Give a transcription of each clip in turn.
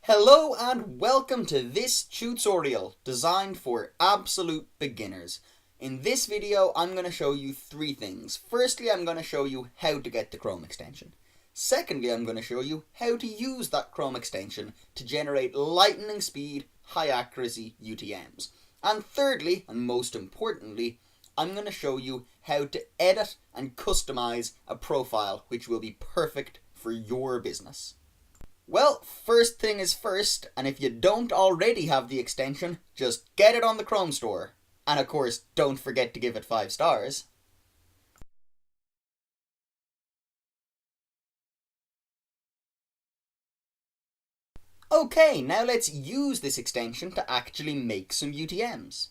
Hello and welcome to this tutorial designed for absolute beginners. In this video I'm going to show you three things. Firstly, I'm going to show you how to get the Chrome extension. Secondly, I'm going to show you how to use that Chrome extension to generate lightning speed, high accuracy UTMs. And thirdly, and most importantly, I'm going to show you how to edit and customize a profile which will be perfect for your business. Well, first thing is first, and if you don't already have the extension, just get it on the Chrome store. And of course, don't forget to give it 5 stars. Okay, now let's use this extension to actually make some UTMs.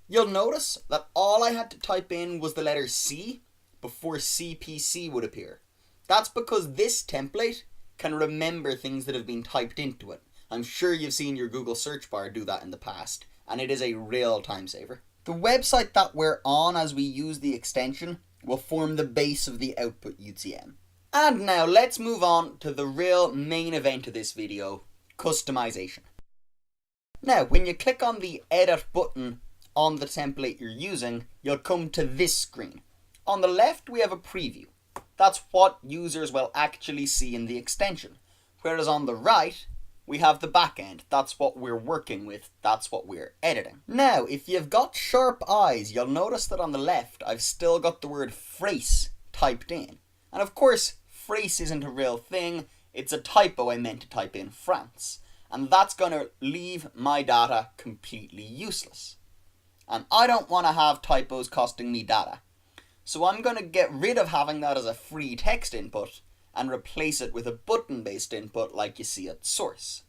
You'll notice that all I had to type in was the letter C before CPC would appear. That's because this template can remember things that have been typed into it. I'm sure you've seen your Google search bar do that in the past, and it is a real time saver. The website that we're on as we use the extension will form the base of the output UTM. And now let's move on to the real main event of this video, customization. Now, when you click on the edit button on the template you're using, you'll come to this screen. On the left, we have a preview. That's what users will actually see in the extension. Whereas on the right, we have the backend. That's what we're working with. That's what we're editing. Now, if you've got sharp eyes, you'll notice that on the left, I've still got the word phrase typed in. And of course, phrase isn't a real thing. It's a typo I meant to type in France. And that's going to leave my data completely useless. And I don't want to have typos costing me data. So I'm going to get rid of having that as a free text input and replace it with a button-based input like you see at source.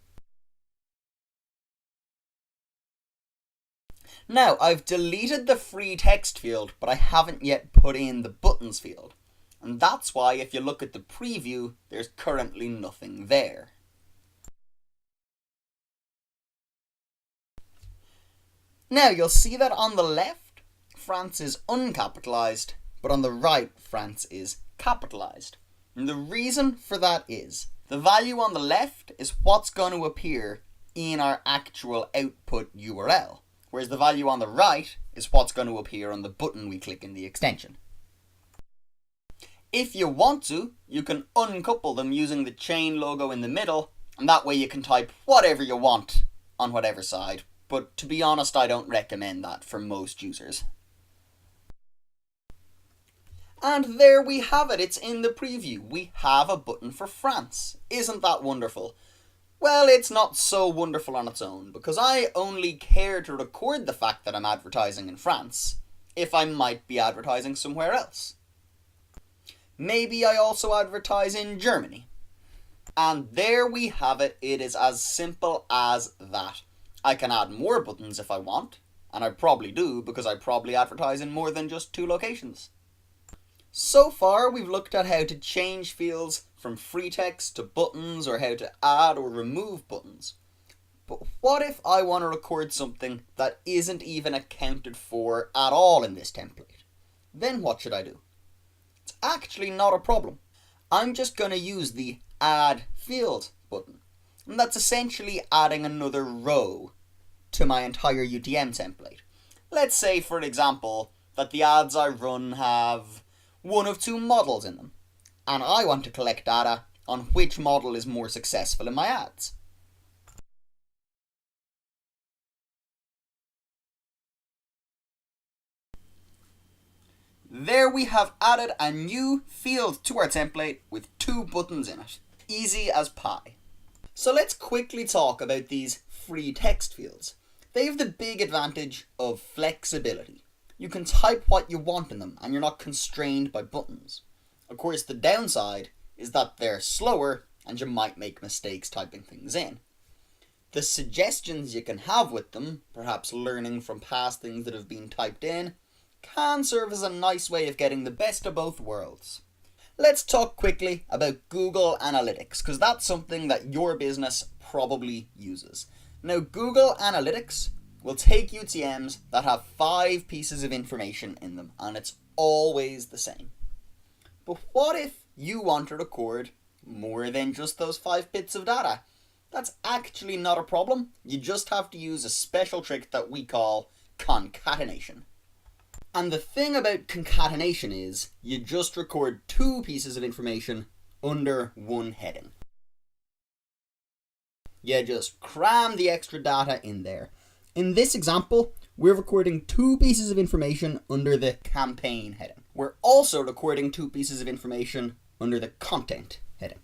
Now, I've deleted the free text field, but I haven't yet put in the buttons field. And that's why if you look at the preview, there's currently nothing there. Now, you'll see that on the left, France is uncapitalized, but on the right, France is capitalized. And the reason for that is, the value on the left is what's going to appear in our actual output URL, whereas the value on the right is what's going to appear on the button we click in the extension. If you want to, you can uncouple them using the chain logo in the middle, and that way you can type whatever you want on whatever side, but to be honest, I don't recommend that for most users. And there we have it, it's in the preview. We have a button for France. Isn't that wonderful? Well, it's not so wonderful on its own, because I only care to record the fact that I'm advertising in France if I might be advertising somewhere else. Maybe I also advertise in Germany. And there we have it, it is as simple as that. I can add more buttons if I want, and I probably do because I probably advertise in more than just 2 locations. So far, we've looked at how to change fields from free text to buttons, or how to add or remove buttons. But what if I want to record something that isn't even accounted for at all in this template? Then what should I do? It's actually not a problem. I'm just going to use the Add Field button. And that's essentially adding another row to my entire UTM template. Let's say, for example, that the ads I run have one of 2 models in them, and I want to collect data on which model is more successful in my ads. There we have added a new field to our template with 2 buttons in it. Easy as pie. So let's quickly talk about these free text fields. They have the big advantage of flexibility. You can type what you want in them and you're not constrained by buttons. Of course, the downside is that they're slower and you might make mistakes typing things in. The suggestions you can have with them, perhaps learning from past things that have been typed in, can serve as a nice way of getting the best of both worlds. Let's talk quickly about Google Analytics, because that's something that your business probably uses. Now, Google Analytics will take UTMs that have 5 pieces of information in them, and it's always the same. But what if you want to record more than just those 5 bits of data. That's actually not a problem. You just have to use a special trick that we call concatenation. And the thing about concatenation is you just record 2 pieces of information under one heading. You just cram the extra data in there. In this example, we're recording 2 pieces of information under the campaign heading. We're also recording 2 pieces of information under the content heading.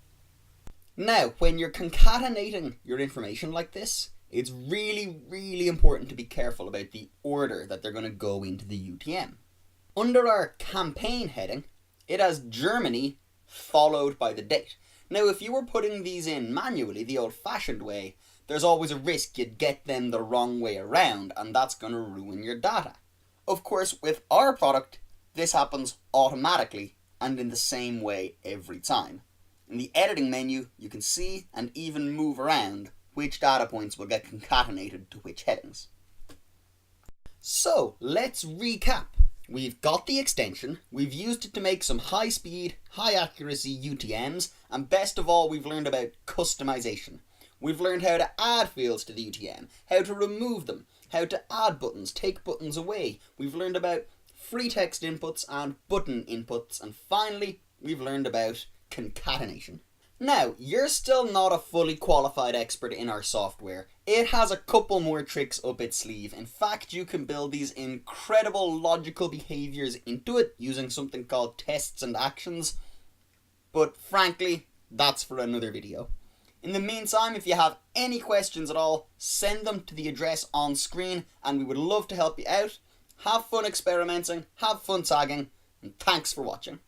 Now, when you're concatenating your information like this, it's really important to be careful about the order that they're going to go into the UTM. Under our campaign heading, it has Germany followed by the date. Now, if you were putting these in manually, the old-fashioned way, there's always a risk you'd get them the wrong way around, and that's going to ruin your data. Of course, with our product, this happens automatically and in the same way every time. In the editing menu, you can see and even move around which data points will get concatenated to which headings. So, let's recap. We've got the extension, we've used it to make some high speed, high accuracy UTMs, and best of all, we've learned about customization. We've learned how to add fields to the UTM, how to remove them, how to add buttons, take buttons away. We've learned about free text inputs and button inputs, and finally, we've learned about concatenation. Now, you're still not a fully qualified expert in our software. It has a couple more tricks up its sleeve. In fact, you can build these incredible logical behaviors into it using something called tests and actions. But frankly, that's for another video. In the meantime, if you have any questions at all, send them to the address on screen and we would love to help you out. Have fun experimenting, have fun tagging, and thanks for watching.